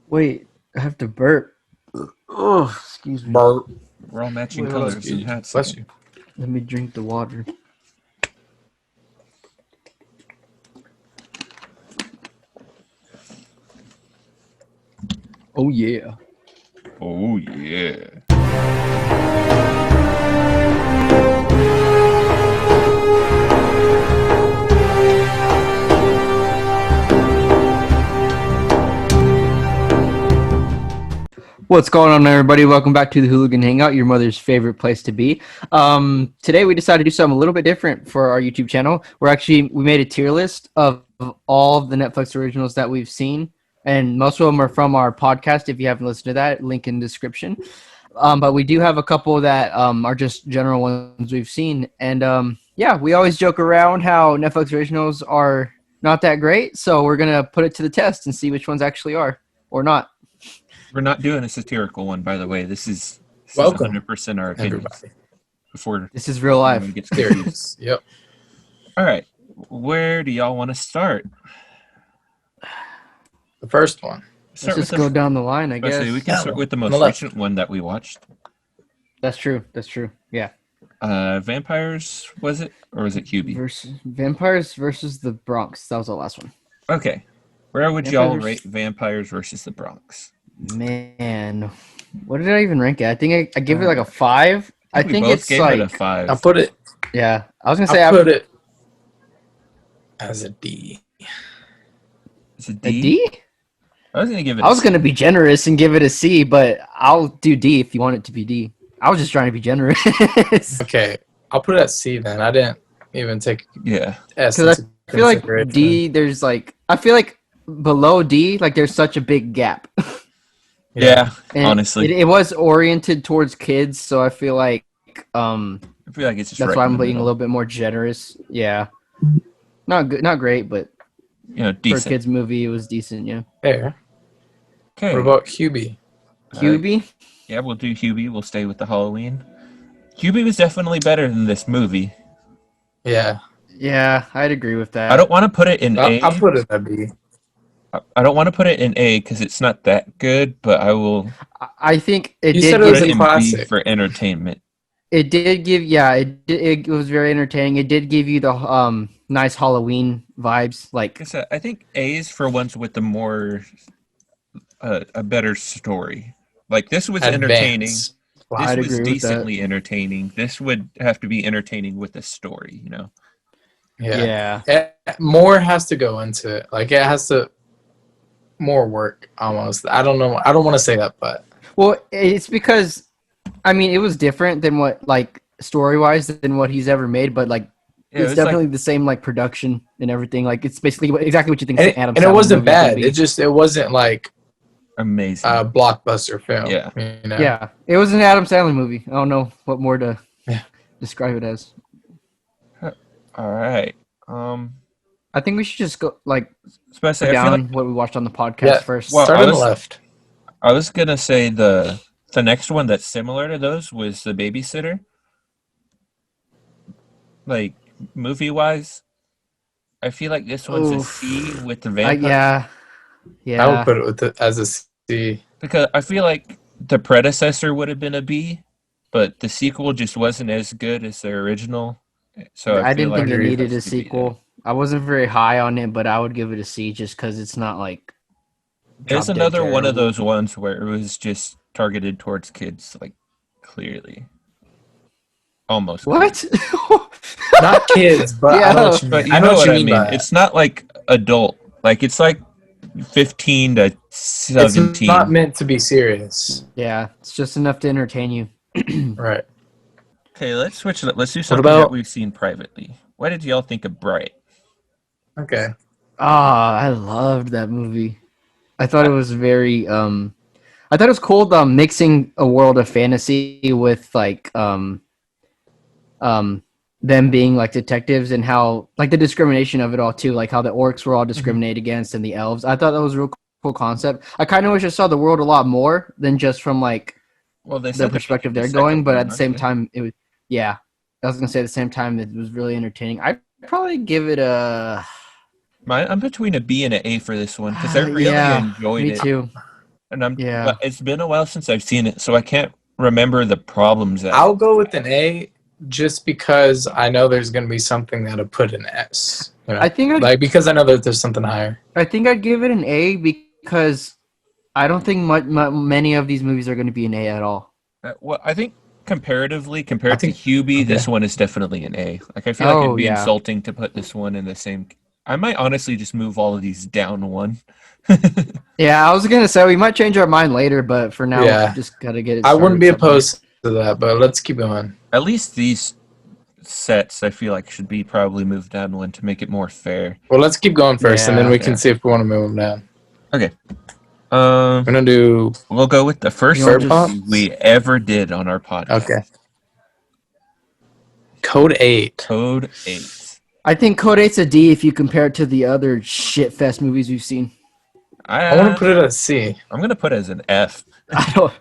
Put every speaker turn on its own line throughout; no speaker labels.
Wait, I have to burp. Oh, excuse me.
Burp.
We're all matching
Wait,
colors
bless
and
you.
hats.
Bless you.
Let me drink the water. Oh, yeah.
Oh yeah.
What's going on, everybody? Welcome back to the Hooligan Hangout, your mother's favorite place to be. Today we decided to do something a little bit different for our YouTube channel. We made a tier list of all of the Netflix originals that we've seen, and most of them are from our podcast. If you haven't listened to that, link in the description. But we do have a couple that are just general ones we've seen, and yeah, we always joke around how Netflix originals are not that great, so we're gonna put it to the test and see which ones actually are or not.
We're not doing a satirical one, by the way. This is
Welcome,
100% our opinions.
everybody.
Before
This is real life.
anyone gets confused.
Serious. Yep.
All right. Where do y'all want to start?
The first one.
Start
Let's just go down the line, I guess.
we can start with the
On the
most
left.
recent one that we watched.
That's true. Yeah.
Vampires, was it? Or was it Hubie?
Vampires versus the Bronx. That was the last one.
Okay. Where would y'all
Vampires-
rate Vampires versus the Bronx?
Man, what did I even rank it? I think I give it like a 5. I
We
think
both
it's
gave
like
it a 5.
I put it.
yeah. I was gonna say
I put it as a D.
Is it
a
D?
D.
I was going to give it
I was gonna be generous and give it a C, but I'll do D if you want it to be D. I was just trying to be generous.
Okay, I'll put it at C then. I didn't even take
Yeah.
S.
Because
into
I feel like
consideration.
D. There's like I feel like below D, like there's such a big gap.
Yeah,
And
honestly.
it was oriented towards kids, so I feel like
I feel like it's just
that's
right
why
in
I'm
the
being a
middle.
little bit more generous. Yeah, not good, not great, but
You know,
for a
decent.
kids movie, it was decent. Yeah.
There.
Okay.
What about Hubie?
Hubie,
Yeah, we'll do Hubie. We'll stay with the Halloween. Hubie was definitely better than this movie.
Yeah.
yeah, I'd agree with that.
I don't want to put it in A.
I'll put it at B.
I don't want to put it in A because it's not that good, but I will
I think it
You
did
said it
put
was
it
a
in B
classic.
for entertainment.
it did give it was very entertaining. It did give you the nice Halloween vibes. Like
Like I said, I think A is for ones with the more a better story. Like this was entertaining.
Advanced.
This
I'd
was
agree with that.
decently entertaining. This would have to be entertaining with a story, you know.
Yeah. More has to go into it. Like it has to more work almost. I don't know. I don't want to say that, but
Well, it's because I mean it was different than what like story wise than what he's ever made, but like
Yeah,
it's definitely the same like production and everything. Like it's basically exactly what you think.
and,
Adam
and it
Sandler
wasn't
movie is gonna
bad.
be.
It wasn't like
amazing.
a blockbuster film.
Yeah.
You know?
Yeah, it was an Adam Sandler movie. I don't know what more to
Yeah.
describe it as.
All right.
I think we should just go like
Especially, I feel
down
like
what we watched on the podcast
Yeah.
first.
Well,
Start
I
on the
was-
left.
I was gonna say the next one that's similar to those was the Babysitter. Like movie wise, I feel like this one's a
Oof.
C with the vampire
Yeah,
I
yeah.
would put it with as a C.
because I feel like the predecessor would have been a B, but the sequel just wasn't as good as the original. So
I
feel
didn't think
like
it
agree.
needed a
has to be
sequel. I wasn't very high on it, but I would give it a C just because it's not like.
It's
drop-dead
another one of
terrible.
those ones where it was just targeted towards kids, like clearly, almost.
What?
Not kids, but
Yeah,
I know what you mean.
But you
I know what you mean by that.
It's not like adult. Like it's like 15 to
It's
17.
not meant to be serious.
Yeah, it's just enough to entertain you.
Right.
Okay, let's switch it up. Let's do something
about-
that we've seen privately. What did y'all think of Bright?
Okay.
I loved that movie. I thought it was very I thought it was cool mixing a world of fantasy with like them being like detectives and how like the discrimination of it all too, like how the orcs were all discriminated against and the elves. I thought that was a real cool concept. I kind of wish I saw the world a lot more than just from like
Well, they
the
said
perspective
the
they're
second
going, but
one,
at the
aren't
same
they?
time it was I was gonna say at the same time it was really entertaining. I'd probably give it a
I'm between a B and an A for this one because I really enjoyed
me
it.
too.
And but it's been a while since I've seen it, so I can't remember the problems.
I'll go with an A just because I know there's going to be something that'll put an S. You know?
I think
because I know that there's something higher.
I think I'd give it an A because I don't think many of these movies are going to be an A at all.
Well, I think comparatively, compared to Hubie, this one is definitely an A. Like I feel like it'd be insulting to put this one in the same. I might honestly just move all of these down one.
Yeah, I was gonna say we might change our mind later, but for now, we just gotta get it.
I wouldn't be opposed to that, but let's keep going.
At least these sets, I feel like, should be probably moved down one to make it more fair.
Well, let's keep going first, and then we can see if we want to move them down.
Okay.
We're gonna do.
We'll go with the first movie we ever did on our podcast.
Okay. Code 8.
Code 8.
I think Code 8's a D if you compare it to the other shitfest movies we've seen.
I want to put it at C.
I'm gonna put it as an F.
I don't.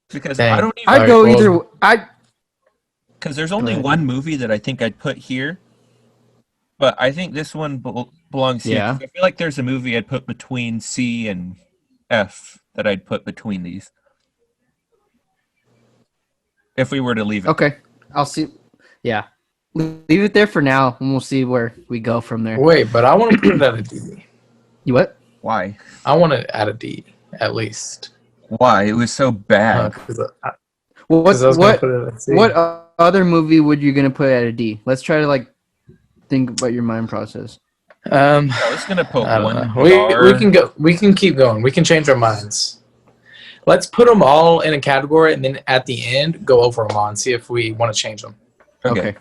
Because I don't even.
I'd go either.
Because there's only one movie that I think I'd put here, but I think this one belongs here. I feel like there's a movie I'd put between C and F that I'd put between these. If we were to leave it.
Okay, I'll see. Yeah, leave it there for now, and we'll see where we go from there.
Wait, but I want to put it at a D.
You what?
Why?
I want it at a D, at least.
Why? It was so bad.
What other movie would you gonna put at a D? Let's try to think about your mind process.
I was gonna put one.
We can go. We can keep going. We can change our minds. Let's put them all in a category, and then at the end, go over them all and see if we want to change them.
Okay.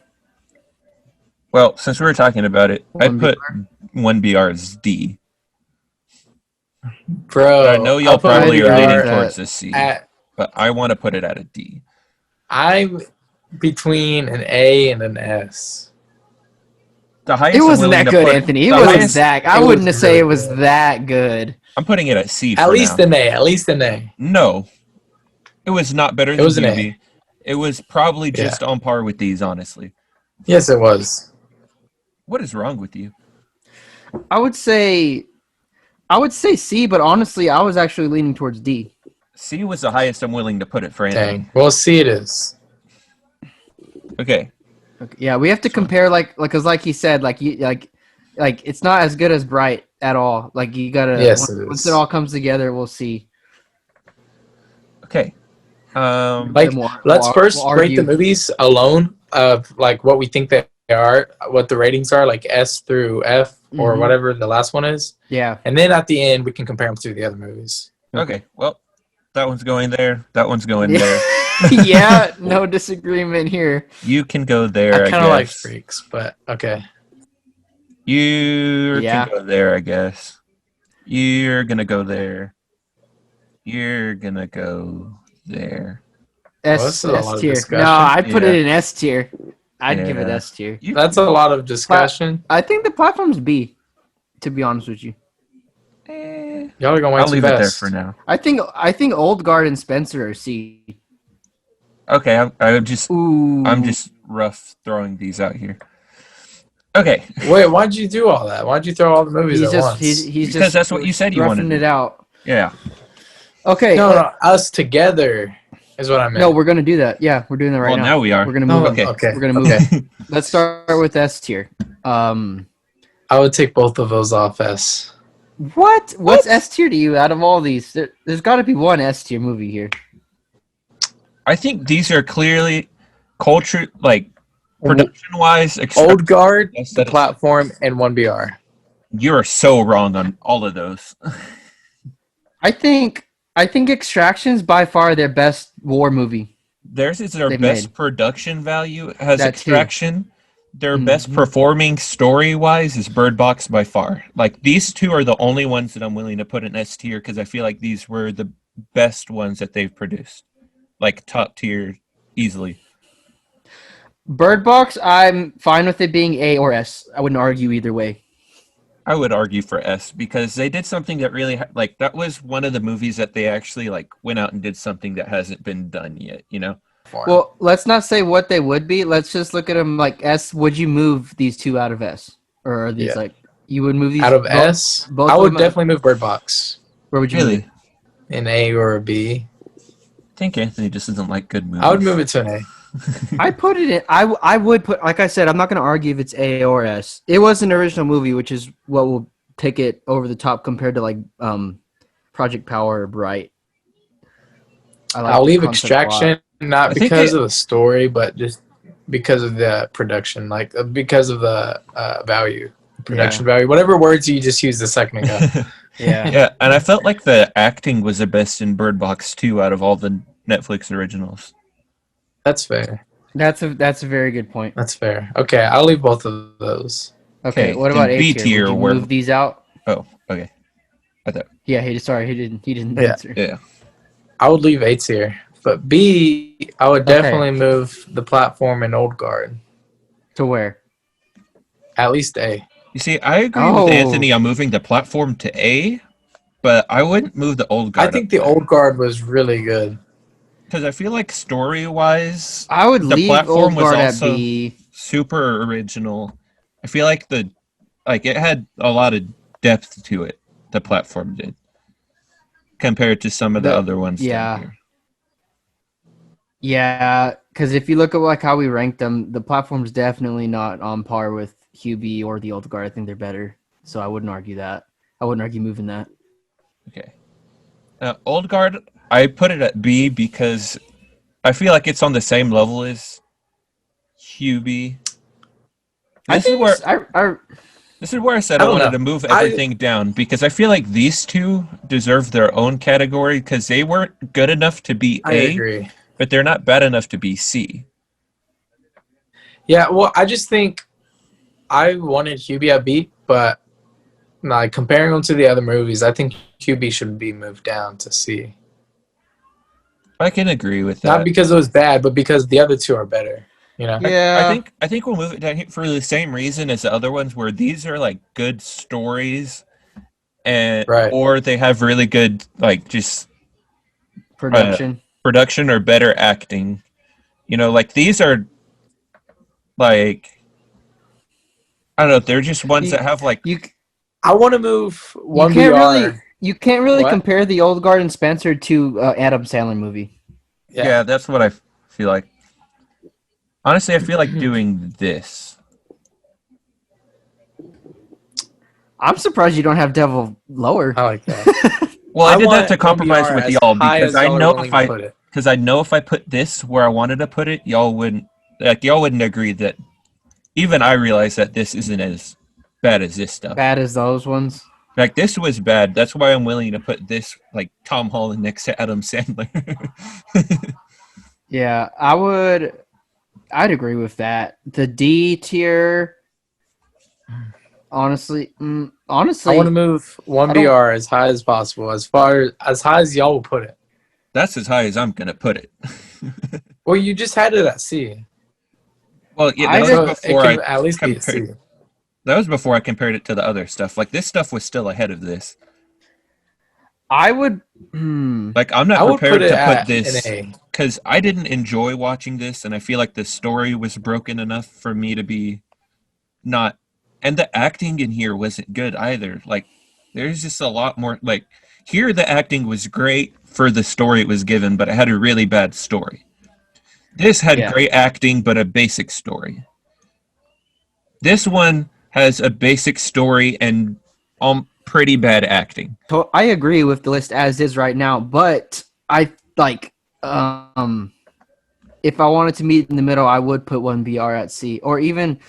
Well, since we were talking about it, I'd put 1BR as D.
Bro,
I know y'all probably are leaning towards a C, but I want to put it at a D.
I'm between an A and an S.
The highest.
It wasn't that good, Anthony. It wasn't that. I wouldn't say it was that good.
I'm putting it at C.
At least an A. At least an A.
No, it was not better than Hubie. It was probably just on par with these, honestly.
Yes, it was.
What is wrong with you?
I would say C, but honestly, I was actually leaning towards D.
C was the highest I'm willing to put it for Anthony.
Dang. Well, C it is.
Okay.
Yeah, we have to compare because like he said, it's not as good as Bright at all. Like you gotta once it all comes together, we'll see.
Okay.
Let's first rate the movies alone of what we think they are, what the ratings are, like S through F or whatever the last one is.
Yeah.
And then at the end we can compare them to the other movies.
Okay. Well, that one's going there. That one's going there.
Yeah, no disagreement here.
You can go there.
I kind of like Freaks, but okay.
You can go there, I guess. You're gonna go there. You're gonna go there.
S tier. No, I put it in S tier. I'd give it S tier.
That's a lot of discussion.
I think the platform's B, to be honest with you.
Y'all are going
I'll leave it there for now.
I think Old Guard and Spencer are C.
Okay, I'm just rough throwing these out here. Okay.
Wait, why'd you do all that? Why'd you throw all the movies at once?
Because that's what you said you wanted.
It out.
Yeah.
Okay.
No, us together is what I meant.
No, we're gonna do that. Yeah, we're doing that right now.
Well, now we are.
We're gonna move.
Okay.
We're gonna move. Okay. Let's start with S tier.
I would take both of those off S.
What? What's S tier to you out of all these? There's got to be one S tier movie here.
I think these are clearly production-wise.
Old Guard, The Platform, and 1BR.
You are so wrong on all of those.
I think Extraction's by far their best war movie.
Theirs is their best production value has Extraction. Their best performing story-wise is Bird Box by far. These two are the only ones that I'm willing to put in S tier because I feel like these were the best ones that they've produced. Top tier, easily.
Bird Box, I'm fine with it being A or S. I wouldn't argue either way.
I would argue for S because they did something that really that was one of the movies that they actually went out and did something that hasn't been done yet, you know?
Well, let's not say what they would be. Let's just look at them like S. Would you move these two out of S? Or are these like you would move these
out of S? I would definitely move Bird Box.
Where would you move it?
An A or a B?
I think Anthony just doesn't like good movies.
I would move it to an A.
I put it in. I would put, like I said, I'm not going to argue if it's A or S. It was an original movie, which is what will take it over the top compared to like Project Power or Bright.
I'll leave Extraction not because of the story, but just because of the production, like because of the production value, whatever words you just used a second ago.
Yeah,
and I felt like the acting was the best in Bird Box 2 out of all the Netflix originals.
That's fair.
That's a very good point.
That's fair. Okay, I'll leave both of those.
Okay, what about A tier? Would you move these out?
Oh, okay. I thought.
Yeah, he didn't answer.
Yeah.
I would leave A tier, but B, I would definitely move the platform in Old Guard.
To where?
At least A.
You see, I agree with Anthony on moving the platform to A, but I wouldn't move the Old Guard.
I think the Old Guard was really good.
Because I feel like story-wise,
I would leave
the platform
Old Guard
was also
at B.
Super original. I feel like it had a lot of depth to it. The platform did, compared to some of the other ones.
Yeah. Yeah, because if you look at like how we ranked them, the platform's definitely not on par with QB or the Old Guard. I think they're better, so I wouldn't argue that. I wouldn't argue moving that.
Okay. Old Guard, I put it at B because I feel like it's on the same level as QB. This is where I said I wanted to move everything down, because I feel like these two deserve their own category because they weren't good enough to be A.
I agree.
But they're not bad enough to be C.
Yeah, well, I just think I wanted QB at B, but like comparing them to the other movies, I think QB should be moved down to C.
I can agree with that.
Not because it was bad, but because the other two are better. You know?
Yeah.
I think we'll move it down here for the same reason as the other ones, where these are like good stories, and or they have really good like just production or better acting. You know, like these are like, I don't know, they're just ones that have like
I want to move 1BR.
You can't really compare the Old Guard and Spencer to Adam Sandler movie.
Yeah, that's what I feel like. Honestly, I feel like doing this.
I'm surprised you don't have Devil lower.
I like that.
Well, I did that to compromise with y'all because I know if I put this where I wanted to put it, y'all wouldn't agree that. Even I realize that this isn't as bad as this stuff.
Bad as those ones.
Like this was bad. That's why I'm willing to put this like Tom Holland next to Adam Sandler.
Yeah, I'd agree with that. The D tier. Honestly, I want
to move 1BR as high as possible, as high as y'all will put it.
That's as high as I'm gonna put it.
Well, you just had it at C.
Well, yeah, that was before
at least be at C.
That was before I compared it to the other stuff. Like this stuff was still ahead of this.
I would.
Like I'm not prepared to put this because I didn't enjoy watching this, and I feel like the story was broken enough for me to be not. And the acting in here wasn't good either. Like, there's just a lot more. Like, here the acting was great for the story it was given, but it had a really bad story. This had great acting, but a basic story. This one has a basic story and pretty bad acting.
So I agree with the list as is right now, but I like if I wanted to meet in the middle, I would put 1BR at C, or even.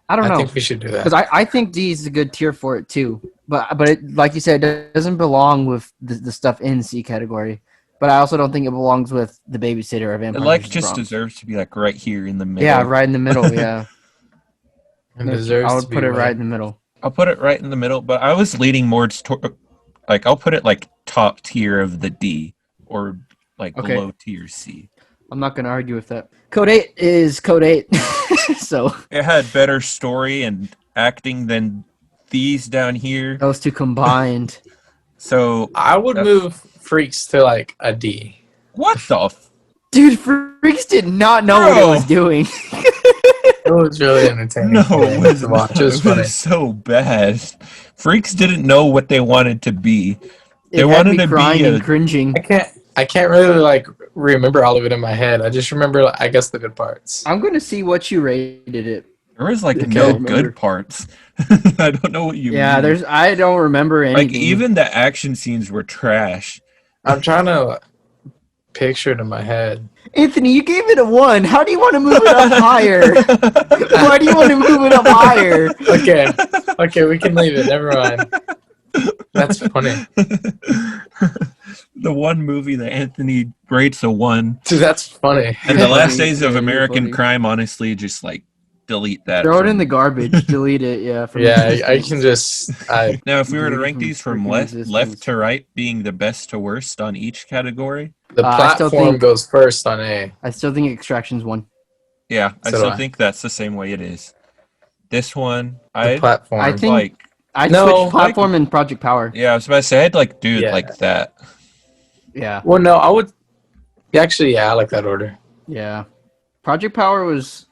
I don't know.
I think we should do that.
Because I think D is a good tier for it too. But it, like you said, it doesn't belong with the stuff in C category. But I also don't think it belongs with the Babysitter or Vampire.
It like just deserves to be like right here in the middle.
Yeah, right in the middle, yeah.
I would
put it right in the middle.
I'll put it right in the middle, but I was leaning more toward like I'll put it like top tier of the D or like below tier C.
I'm not going to argue with that. Code 8 is Code 8. So
it had better story and acting than these down here.
Those two combined.
So
I would move Freaks to like a D.
What the?
Dude, Freaks did not know what it was doing.
It was really entertaining.
No, it was
to watch.
not.
It was funny.
Was so bad. Freaks didn't know what they wanted to be. They
It had
wanted
me
to
crying
be
and cringing.
I can't really like remember all of it in my head. I just remember, I guess, the good parts.
I'm gonna see what you rated it.
There was like
Okay.
no
Remember.
good parts. I don't know what you
Yeah,
mean.
I don't remember anything.
Like even the action scenes were trash.
I'm trying to picture it in my head.
Anthony, you gave it a 1. How do you want to move it up higher? Why do you want to move it up higher?
Okay, we can leave it. Never mind. That's funny.
The one movie that Anthony rates a 1.
Dude, that's funny.
And The Last
Funny.
Days of
Yeah,
American
funny.
Crime, honestly, just like delete that.
Throw it
from-
in the garbage. Delete it. Yeah. From
Yeah, I
existence.
can just.
Now, if we were to
Delete
rank
from
these from
freaking
left
existence.
to right, being the best to worst on each category,
The
I still
platform
think-
goes first on A.
I still think Extraction's 1.
yeah, I
So do
still
I.
think that's the same way it is. This one,
The
I
platform.
I think-
like.
I'd
No,
switch platform and Project Power.
Yeah, I was about to say I'd like do it
Yeah.
like that.
Yeah.
Well, no, I would. Actually, yeah, I like that order.
Yeah. Project Power was.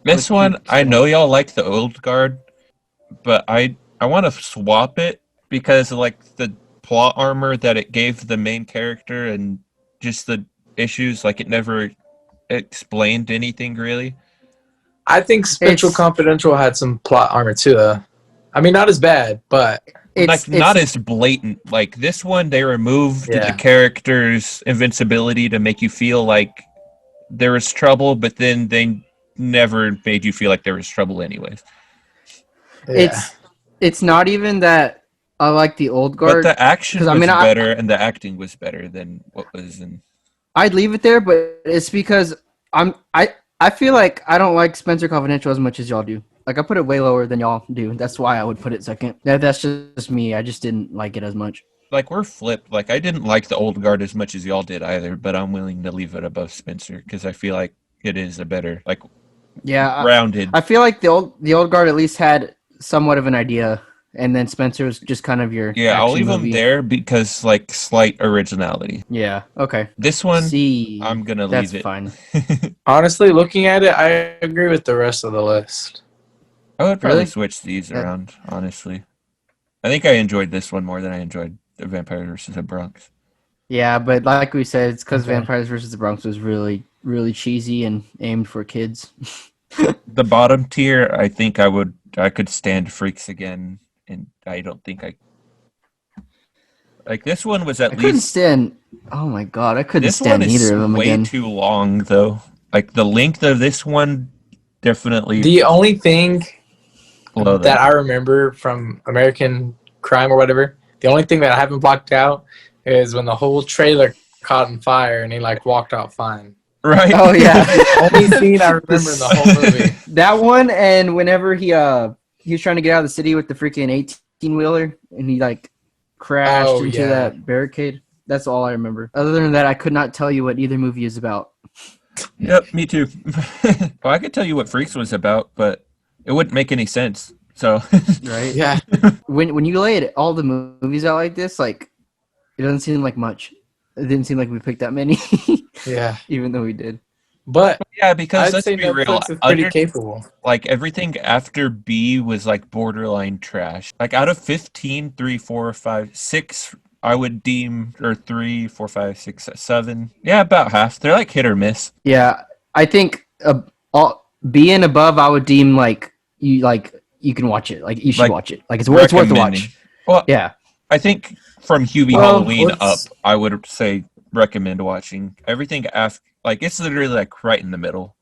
This one, I know y'all like the old guard, but I want to swap it because like the plot armor that it gave the main character and just the issues, like it never explained anything really.
I think Spectral
It's-
Confidential had some plot armor too, though. I mean, not as bad, but
Like not as blatant. Like this one, they removed
Yeah.
the character's invincibility to make you feel like there was trouble, but then they never made you feel like there was trouble anyways.
yeah.
It's not even that I like the old
But
guard.
the action
'cause,
was
I mean,
better and the acting was better than what was in.
I'd leave it there, but it's because I feel like I don't like Spencer Confidential as much as y'all do. Like I put it way lower than y'all do. That's why I would put it second. That's just me. I just didn't like it as much.
Like we're flipped. Like I didn't like the old guard as much as y'all did either, but I'm willing to leave it above Spencer because I feel like it is a better, like
Yeah,
rounded.
I feel like the old guard at least had somewhat of an idea, and then Spencer was just kind of your
Yeah, I'll
action
leave
movie.
them there because like slight originality.
Yeah. Okay.
This one,
C.
I'm gonna
That's
leave it.
fine.
Honestly, looking at it, I agree with the rest of the list.
I would probably
Really?
switch these
Yeah.
around. Honestly, I think I enjoyed this one more than I enjoyed the Vampire versus the Bronx.
Yeah, but like we said, it's because
Okay.
Vampires vs. the Bronx was really, really cheesy and aimed for kids.
The bottom tier, I think I could stand Freaks again, and I don't think I like this one was at
I couldn't
least.
stand. Oh my god, I couldn't
This
stand
one is
either of them
way
again.
too long, though. Like the length of this one, definitely
The only thing
below
that I remember from American Crime or whatever, the only thing that I haven't blocked out is when the whole trailer caught on fire and he like walked out fine.
Right?
Oh yeah,
Only scene I remember in the whole movie.
that one, and whenever he was trying to get out of the city with the freaking 18-wheeler, and he like crashed
Oh,
into
yeah.
that barricade. That's all I remember. Other than that, I could not tell you what either movie is about.
Yep, me too. Well, I could tell you what Freaks was about, but it wouldn't make any sense. So
Right?
Yeah.
When you lay it all the movies out like this, like it doesn't seem like much. It didn't seem like we picked that many,
Yeah.
even though we did.
But
yeah, because
I'd
let's
say
be real,
Netflix is pretty capable.
like everything after B was like borderline trash. Like out of 15, 3, 4, 5, 6, I would deem, or 3, 4, 5, 6, 7. Yeah, about half. They're like hit or miss.
Yeah, I think all B and above, I would deem like you can watch it. Like you should
Like,
watch it. Like it's worth the
recommending.
watch.
Well,
Yeah.
I think from Hubie
Well,
Halloween up,
let's-
I would say recommend watching everything after. Like it's literally like right in the middle.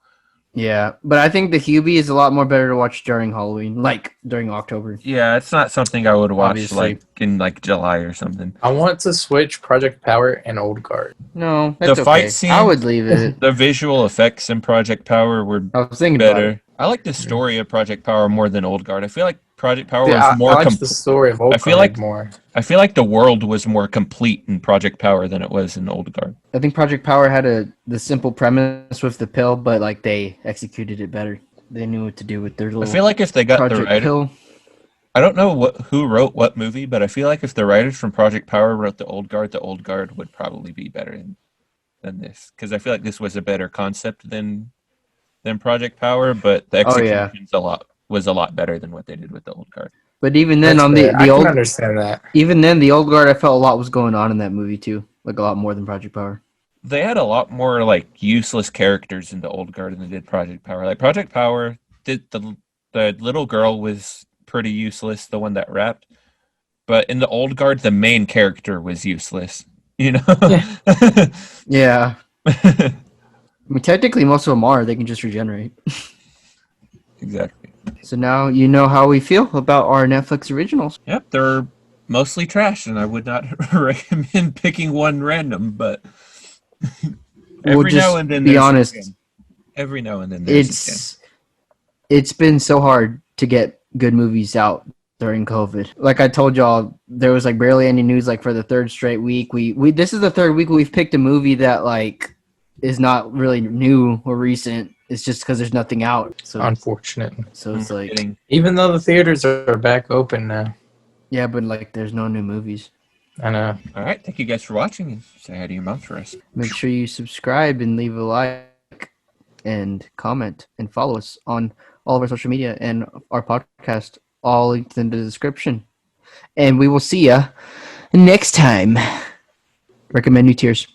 Yeah, but I think the Hubie is a lot more better to watch during Halloween, like during October.
Yeah, it's not something I would watch
Obviously.
like in like July or something.
I want to switch Project Power and Old Guard.
No, that's
The fight
okay.
scene-
I would leave it.
The visual effects in Project Power were
I was thinking about it.
better. I like the story of Project Power more than Old Guard. I feel like Project Power
Yeah,
was more
I like the story of Old
I feel
Guard
like-
more.
I feel like the world was more complete in Project Power than it was in Old Guard.
I think Project Power had the simple premise with the pill, but like they executed it better. They knew what to do with their
I
little
feel like if they got the
Project
writer,
Pill.
I don't know who wrote what movie, but I feel like if the writers from Project Power wrote the Old Guard would probably be better than this, because I feel like this was a better concept than than Project Power, but the
Oh, yeah.
execution's was a lot better than what they did with the old guard.
But even then,
That's
on
fair.
the
I
old,
can understand that.
even then, the old guard, I felt a lot was going on in that movie too, like a lot more than Project Power.
They had a lot more like useless characters in the old guard than they did Project Power. Like Project Power, did the little girl was pretty useless, the one that rapped. But in the old guard, the main character was useless. You know?
Yeah.
Yeah. I mean, technically, most of them are. They can just regenerate.
Exactly.
So now you know how we feel about our Netflix originals.
Yep, they're mostly trash, and I would not recommend picking one random, but
We'll
every
just
now and then
be
there's
honest.
a gem. Every now and then there's
It's been so hard to get good movies out during COVID. Like I told y'all, there was like barely any news like for the third straight week. We this is the third week we've picked a movie that like is not really new or recent. It's just because there's nothing out. So
unfortunately.
So it's like
even though the theaters are back open now.
Yeah, but like there's no new movies.
I know.
All right, thank you guys for watching, and say hi to your mom for us.
Make sure you subscribe and leave a like and comment and follow us on all of our social media and our podcast, all linked in the description. And we will see ya next time. Recommend new tiers.